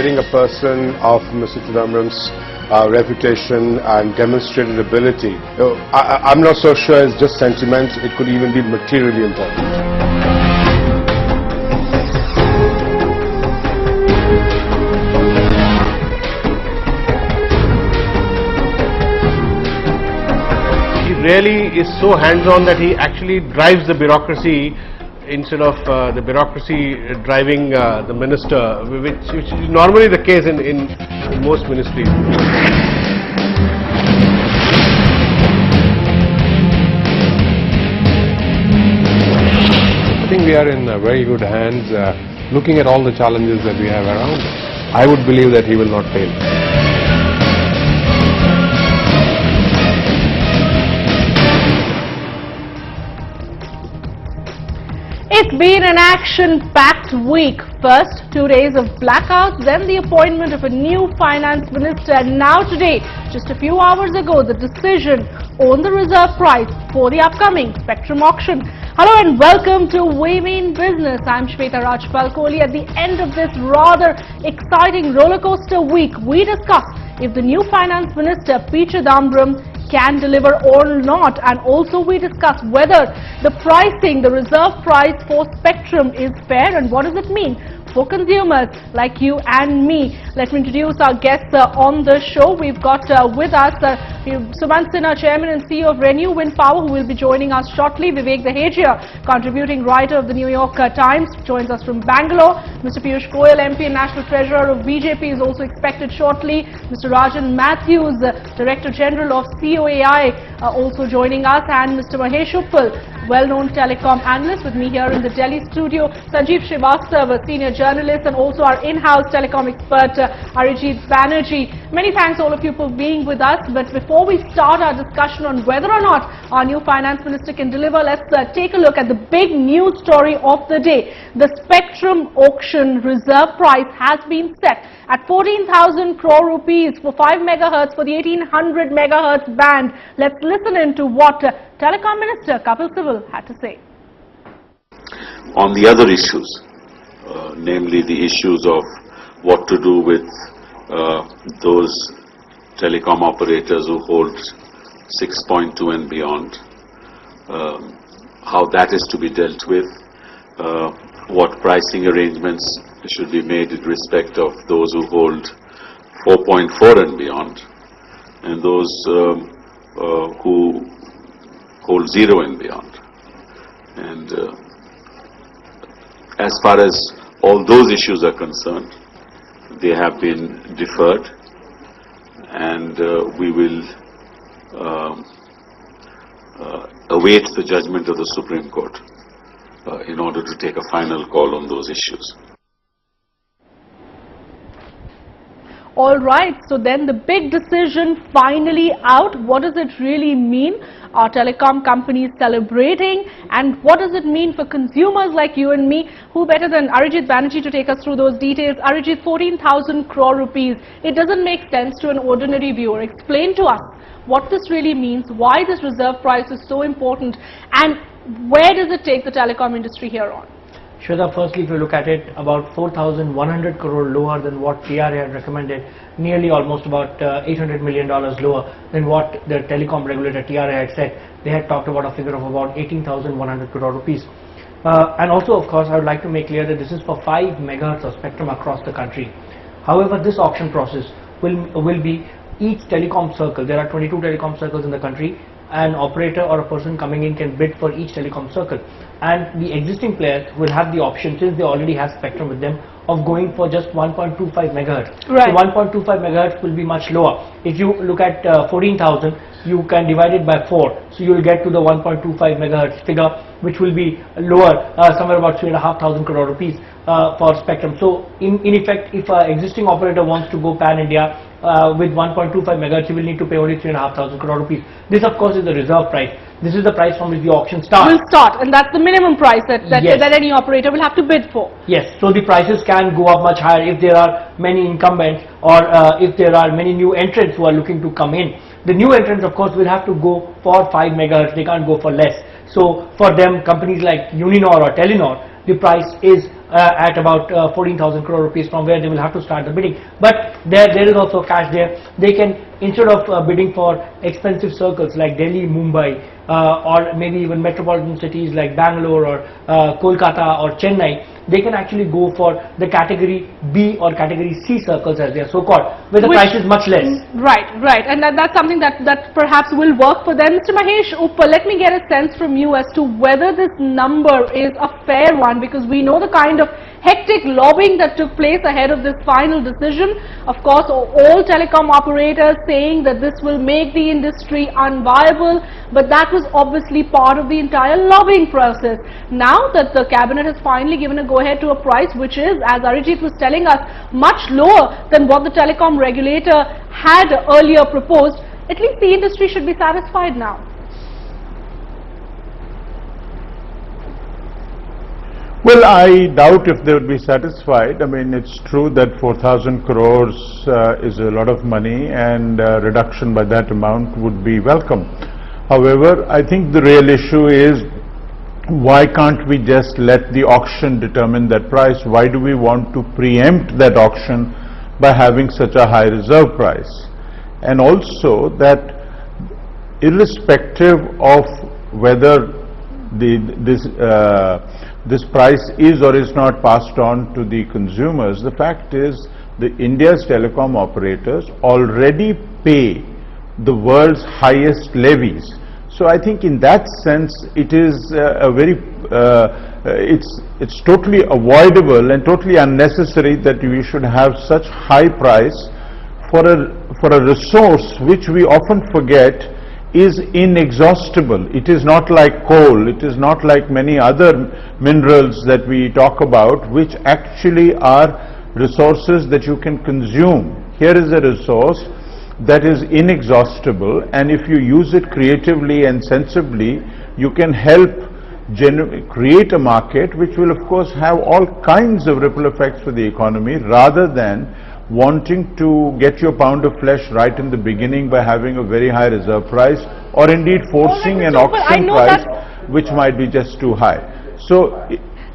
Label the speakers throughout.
Speaker 1: getting a person of Mr. Chidambaram's reputation and demonstrated ability, I'm not so sure it's just sentiment, it could even be materially important.
Speaker 2: Really is so hands-on that he actually drives the bureaucracy instead of the bureaucracy driving the minister, which is normally the case in most ministries.
Speaker 3: I think we are in very good hands looking at all the challenges that we have around us. I would believe that he will not fail.
Speaker 4: It's been an action-packed week. First, 2 days of blackouts, then the appointment of a new finance minister, and now today, just a few hours ago, the decision on the reserve price for the upcoming spectrum auction. Hello and welcome to We Mean Business. I'm Shweta Rajpal-Kohli. At the end of this rather exciting rollercoaster week, we discuss if the new finance minister, P. Chidambaram, can deliver or not, and also we discuss whether the pricing, the reserve price for spectrum is fair and what does it mean for consumers like you and me. Let me introduce our guests on the show. We've got with us Sumant Sinha, Chairman and CEO of Renew Wind Power, who will be joining us shortly. Vivek Dahejia, contributing writer of the New York Times, joins us from Bangalore. Mr. Piyush Goyal, MP and National Treasurer of BJP, is also expected shortly. Mr. Rajan Matthews, Director General of COAI, also joining us, and Mr. Mahesh Uppal, well-known telecom analyst, with me here in the Delhi studio. Sanjeev Srivastava, senior journalist, and also our in-house telecom expert, Arijit Banerjee. Many thanks all of you for being with us. But before we start our discussion on whether or not our new finance minister can deliver, let's take a look at the big news story of the day. The spectrum auction reserve price has been set at 14,000 crore rupees for 5 megahertz for the 1800 megahertz band. Let's listen into what Telecom Minister Kapil Sibal had to say.
Speaker 5: On the other issues, namely the issues of what to do with those telecom operators who hold 6.2 and beyond, how that is to be dealt with, what pricing arrangements should be made in respect of those who hold 4.4 and beyond, and those who hold 0 and beyond. And as far as all those issues are concerned, they have been deferred, and we will await the judgment of the Supreme Court in order to take a final call on those issues.
Speaker 4: All right, so then the big decision finally out. What does it really mean? Are telecom companies celebrating, and what does it mean for consumers like you and me? Who better than Arijit Banerjee to take us through those details? Arijit, 14,000 crore rupees. It doesn't make sense to an ordinary viewer. Explain to us what this really means, why this reserve price is so important, and where does it take the telecom industry here on?
Speaker 6: Shweta, firstly, if you look at it, about 4,100 crore lower than what TRA had recommended, nearly almost about $800 million lower than what the telecom regulator TRA had said. They had talked about a figure of about 18,100 crore rupees. And also, of course, I would like to make clear that this is for 5 megahertz of spectrum across the country. However, this auction process will be each telecom circle. There are 22 telecom circles in the country. An operator or a person coming in can bid for each telecom circle, and the existing players will have the option, since they already have spectrum with them, of going for just 1.25 megahertz. Right. So 1.25 megahertz will be much lower. If you look at 14,000, you can divide it by 4, so you will get to the 1.25 megahertz figure, which will be lower, somewhere about 3,500 crore rupees for spectrum. So in effect, if an existing operator wants to go pan-India with 1.25 megahertz, you will need to pay only 3,500 crore rupees. This, of course, is the reserve price. This is the price from which the auction starts.
Speaker 4: Will start, and that's the minimum price that any operator will have to bid for.
Speaker 6: Yes, so the prices can go up much higher if there are many incumbents, or if there are many new entrants who are looking to come in. The new entrants, of course, will have to go for 5 megahertz. They can't go for less. So for them, companies like Uninor or Telenor, the price is at about 14,000 crore rupees, from where they will have to start the bidding. But there is also cash there. They can, instead of bidding for expensive circles like Delhi, Mumbai, or maybe even metropolitan cities like Bangalore or Kolkata or Chennai, they can actually go for the category B or category C circles, as they are so called, where the price is much less.
Speaker 4: Right, and that's something that perhaps will work for them. Mr. Mahesh Uppal, let me get a sense from you as to whether this number is a fair one, because we know the kind of hectic lobbying that took place ahead of this final decision. Of course, all telecom operators saying that this will make the industry unviable, but that was obviously part of the entire lobbying process. Now that the cabinet has finally given a go-ahead to a price which is, as Arijit was telling us, much lower than what the telecom regulator had earlier proposed, at least the industry should be satisfied now.
Speaker 7: Well, I doubt if they would be satisfied. I mean, it's true that 4,000 crores is a lot of money, and reduction by that amount would be welcome. However, I think the real issue is, why can't we just let the auction determine that price? Why do we want to preempt that auction by having such a high reserve price? And also that, irrespective of whether this price is or is not passed on to the consumers, the fact is the India's telecom operators already pay the world's highest levies. So I think in that sense it is it's totally avoidable and totally unnecessary that we should have such high price for a resource which we often forget is inexhaustible. It is not like coal, it is not like many other minerals that we talk about, which actually are resources that you can consume. Here is a resource that is inexhaustible, and if you use it creatively and sensibly, you can help create a market which will of course have all kinds of ripple effects for the economy, rather than wanting to get your pound of flesh right in the beginning by having a very high reserve price, or indeed forcing an auction price which might be just too high. So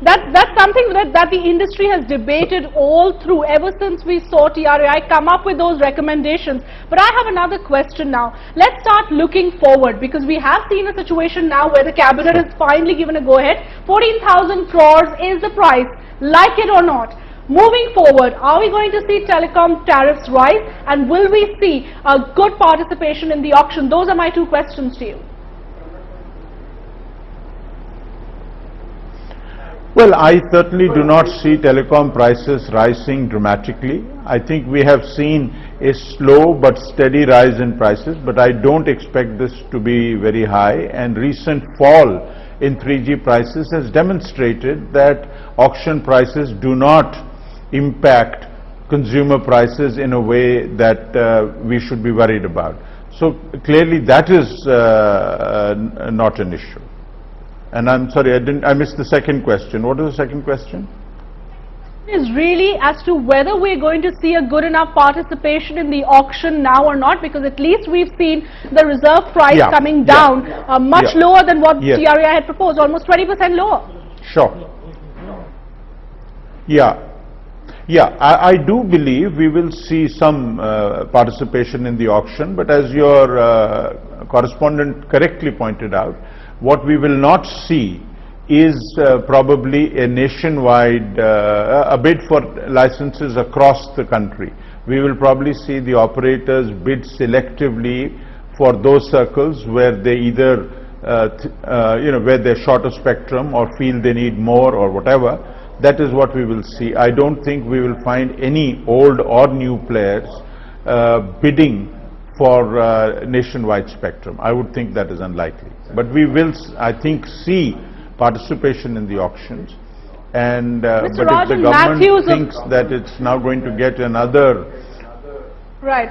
Speaker 4: that's something that the industry has debated all through, ever since we saw TRAI come up with those recommendations. But I have another question now. Let's start looking forward, because we have seen a situation now where the cabinet has finally given a go-ahead. 14,000 crores is the price, like it or not. Moving forward, are we going to see telecom tariffs rise, and will we see a good participation in the auction? Those are my two questions to you.
Speaker 7: Well, I certainly do not see telecom prices rising dramatically. I think we have seen a slow but steady rise in prices, but I don't expect this to be very high, and recent fall in 3G prices has demonstrated that auction prices do not impact consumer prices in a way that we should be worried about. So clearly that is not an issue. And I'm sorry, I missed the second question. What is the second question?
Speaker 4: Is really as to whether we're going to see a good enough participation in the auction now or not, because at least we've seen the reserve price coming down much lower than what TRAI had proposed, almost 20% lower.
Speaker 7: Sure. Yeah, I do believe we will see some participation in the auction, but as your correspondent correctly pointed out, what we will not see is probably a nationwide a bid for licenses across the country. We will probably see the operators bid selectively for those circles where they either where they're short of spectrum or feel they need more or whatever. That is what we will see. I don't think we will find any old or new players bidding for nationwide spectrum. I would think that is unlikely. But we will, I think, see participation in the auctions. And but if the government thinks that it's now going to get another...
Speaker 4: Right.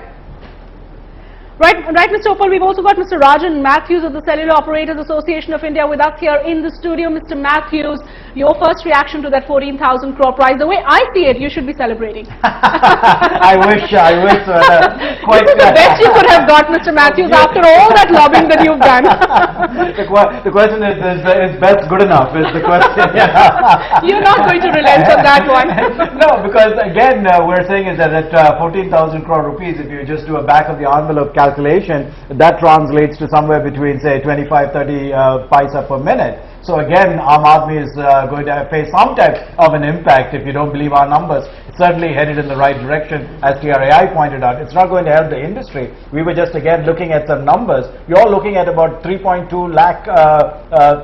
Speaker 4: Right, Mr. Uppal, we've also got Mr. Rajan Matthews of the Cellular Operators Association of India with us here in the studio. Mr. Matthews, your first reaction to that 14,000 crore prize. The way I see it, you should be celebrating.
Speaker 8: I wish, quite
Speaker 4: This is the best you could have got, Mr. Matthews, after all that lobbying that you've done.
Speaker 8: The question is best good enough is the question.
Speaker 4: You're not going to relent on that one.
Speaker 8: No, because again, we're saying is that at 14,000 crore rupees, if you just do a back of the envelope calculation, that translates to somewhere between, say, 25-30 paisa per minute. So again, Aam Aadmi is going to face some type of an impact if you don't believe our numbers. It's certainly headed in the right direction, as TRAI pointed out. It's not going to help the industry. We were just again looking at some numbers. You're looking at about 3.2 lakh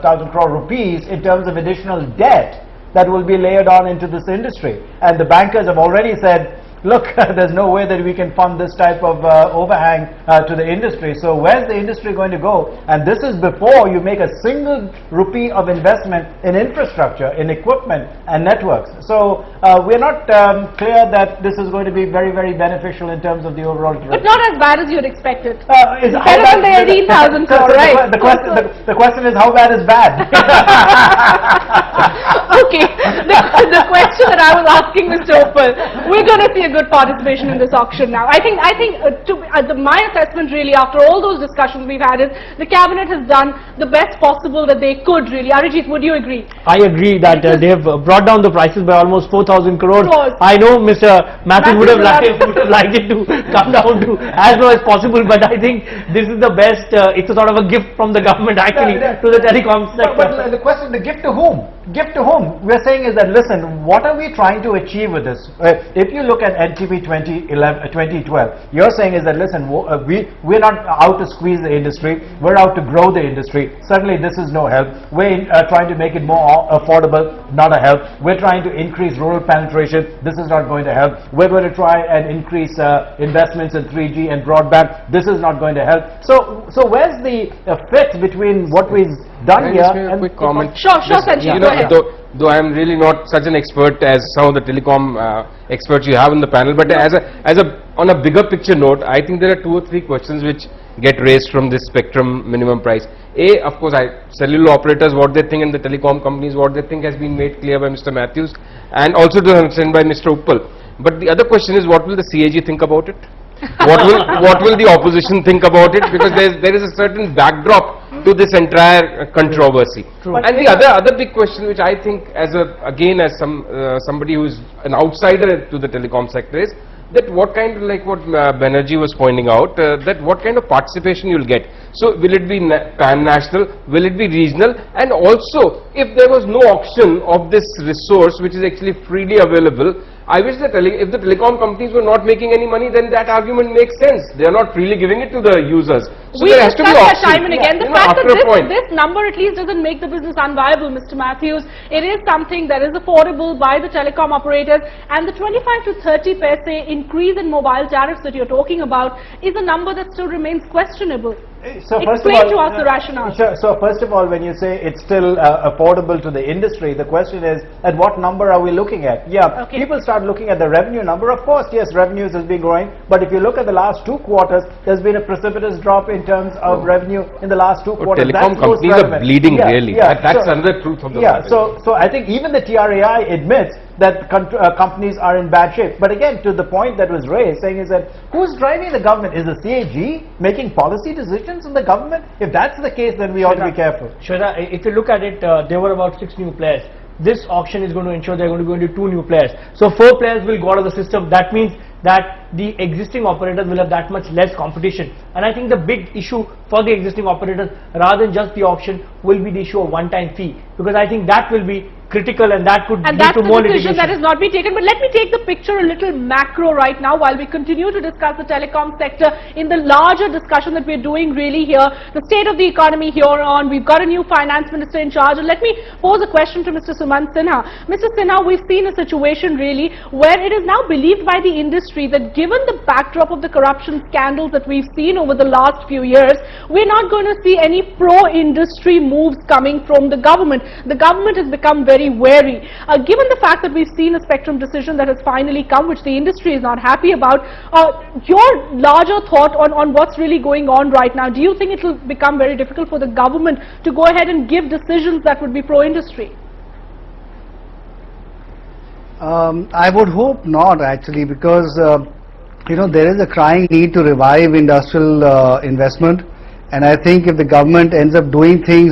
Speaker 8: thousand crore rupees in terms of additional debt that will be layered on into this industry. And the bankers have already said, look, there's no way that we can fund this type of overhang to the industry. So where's the industry going to go? And this is before you make a single rupee of investment in infrastructure, in equipment and networks. So we're not clear that this is going to be very, very beneficial in terms of the overall direction.
Speaker 4: But not as bad as you'd expected.
Speaker 8: Is
Speaker 4: better than the 18,000 crore, right?
Speaker 8: The question is, how bad is bad?
Speaker 4: Okay, the question that I was asking Mr. Uppal, we're going to see a good participation in this auction now. I think my assessment really after all those discussions we've had is the cabinet has done the best possible that they could really. Arijit, would you agree?
Speaker 6: I agree that they have brought down the prices by almost 4,000 crores. I know Mr. Matthews would have liked it to come down to as low as possible, but I think this is the best. It's a sort of a gift from the government actually to the telecom sector.
Speaker 8: But the question, the gift to whom? Gift to whom? We're saying is that, listen, what are we trying to achieve with this? If you look at NTP 2012, you're saying is that, listen, we're not out to squeeze the industry, we're out to grow the industry. Certainly this is no help. We're trying to make it more affordable, not a help. We're trying to increase rural penetration, this is not going to help. We're going to try and increase investments in 3G and broadband, this is not going to help. So where's the fit between what we've done here
Speaker 3: and a quick comment?
Speaker 4: Sure, Sanjeev, go ahead.
Speaker 3: Though I am really not such an expert as some of the telecom experts you have in the panel, but on a bigger picture note, I think there are 2 or 3 questions which get raised from this spectrum minimum price. Of course, cellular operators, what they think, and the telecom companies, what they think has been made clear by Mr. Matthews and also to an extent by Mr. Uppal. But the other question is, what will the CAG think about it? What will the opposition think about it? Because there is a certain backdrop to this entire controversy. And the other big question, which I think as somebody who is an outsider to the telecom sector, is that what kind of, like what Banerjee was pointing out, that what kind of participation you'll get. So will it be pan-national, will it be regional, and also if there was no auction of this resource which is actually freely available, I wish that if the telecom companies were not making any money, then that argument makes sense. They are not freely giving it to the users. So
Speaker 4: we
Speaker 3: there has to be auction.
Speaker 4: Time and again. The fact that this number at least doesn't make the business unviable, Mr. Matthews. It is something that is affordable by the telecom operators, and the 25 to 30 paise increase in mobile tariffs that you're talking about is a number that still remains questionable.
Speaker 8: So
Speaker 4: explain to us the rationale.
Speaker 8: So first of all, when you say it's still affordable to the industry, the question is, at what number are we looking at? Yeah, people start looking at the revenue number. Of course, yes, revenues has been growing, but if you look at the last 2 quarters, there's been a precipitous drop in terms of revenue in the last 2 quarters.
Speaker 3: Telecom companies are bleeding really. That's another truth of the matter.
Speaker 8: So I think even the TRAI admits that companies are in bad shape. But again, to the point that was raised, saying is that who's driving the government? Is the CAG making policy decisions in the government? If that's the case, then we ought to be careful.
Speaker 6: Shweta, if you look at it, there were about 6 new players. This auction is going to ensure they're going to go into 2 new players. So 4 players will go out of the system. That means that the existing operators will have that much less competition. And I think the big issue for the existing operators, rather than just the auction, will be the issue of one-time fee. Because I think that will be critical, and that could lead to more litigation.
Speaker 4: That has not been taken. But let me take the picture a little macro right now while we continue to discuss the telecom sector in the larger discussion that we're doing really here, the state of the economy here on. We've got a new finance minister in charge, and let me pose a question to Mr. Sumant Sinha. Mr. Sinha, we've seen a situation really where it is now believed by the industry that given the backdrop of the corruption scandals that we've seen over the last few years, we're not going to see any pro-industry moves coming from the government. The government has become very very wary. Given the fact that we've seen a spectrum decision that has finally come, which the industry is not happy about, your larger thought on what's really going on right now, do you think it will become very difficult for the government to go ahead and give decisions that would be pro-industry?
Speaker 9: I would hope not, actually, because there is a crying need to revive industrial investment, and I think if the government ends up doing things